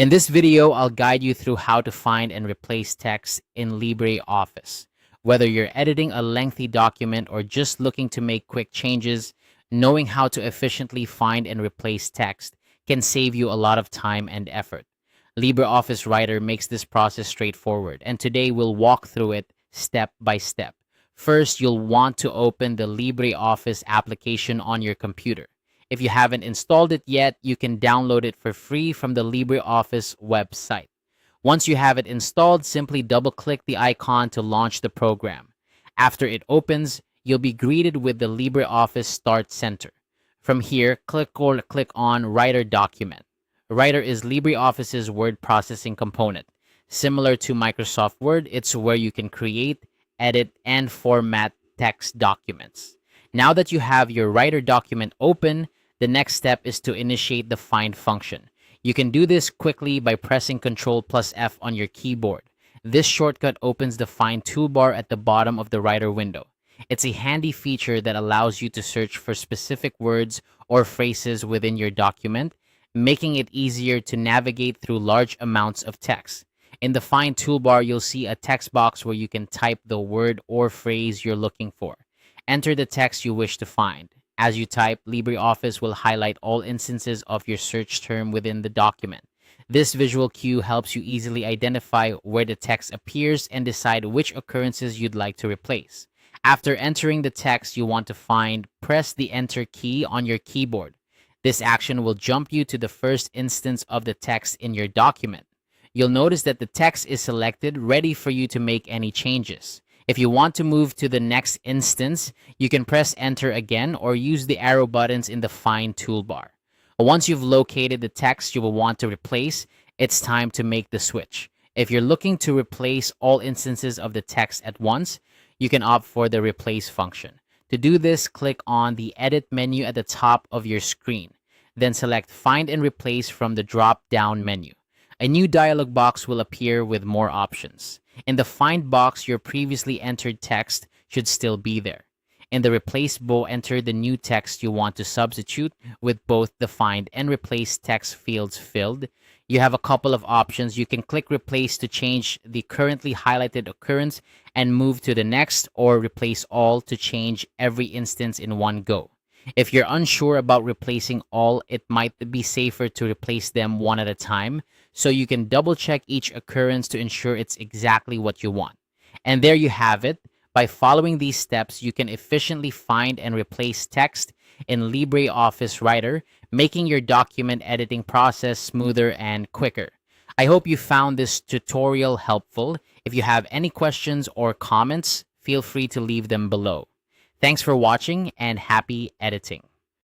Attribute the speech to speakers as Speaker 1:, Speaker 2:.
Speaker 1: In this video, I'll guide you through how to find and replace text in LibreOffice. Whether you're editing a lengthy document or just looking to make quick changes, knowing how to efficiently find and replace text can save you a lot of time and effort. LibreOffice Writer makes this process straightforward, and today we'll walk through it step by step. First, you'll want to open the LibreOffice application on your computer. If you haven't installed it yet, you can download it for free from the LibreOffice website. Once you have it installed, simply double-click the icon to launch the program. After it opens, you'll be greeted with the LibreOffice Start Center. From here, click on Writer Document. Writer is LibreOffice's word processing component. Similar to Microsoft Word, it's where you can create, edit, and format text documents. Now that you have your Writer document open, the next step is to initiate the find function. You can do this quickly by pressing Ctrl+F on your keyboard. This shortcut opens the find toolbar at the bottom of the Writer window. It's a handy feature that allows you to search for specific words or phrases within your document, making it easier to navigate through large amounts of text. In the find toolbar, you'll see a text box where you can type the word or phrase you're looking for. Enter the text you wish to find. As you type, LibreOffice will highlight all instances of your search term within the document. This visual cue helps you easily identify where the text appears and decide which occurrences you'd like to replace. After entering the text you want to find, press the Enter key on your keyboard. This action will jump you to the first instance of the text in your document. You'll notice that the text is selected, ready for you to make any changes. If you want to move to the next instance, you can press Enter again or use the arrow buttons in the Find toolbar. Once you've located the text you will want to replace, it's time to make the switch. If you're looking to replace all instances of the text at once, you can opt for the Replace function. To do this, click on the Edit menu at the top of your screen. Then select Find and Replace from the drop-down menu. A new dialog box will appear with more options. In the Find box, your previously entered text should still be there. In the Replace bow, enter the new text you want to substitute with both the Find and Replace text fields filled. You have a couple of options. You can click Replace to change the currently highlighted occurrence and move to the next, or Replace All to change every instance in one go. If you're unsure about replacing all, it might be safer to replace them one at a time, so you can double check each occurrence to ensure it's exactly what you want. And there you have it. By following these steps, you can efficiently find and replace text in LibreOffice Writer, making your document editing process smoother and quicker. I hope you found this tutorial helpful. If you have any questions or comments, feel free to leave them below. Thanks for watching and happy editing.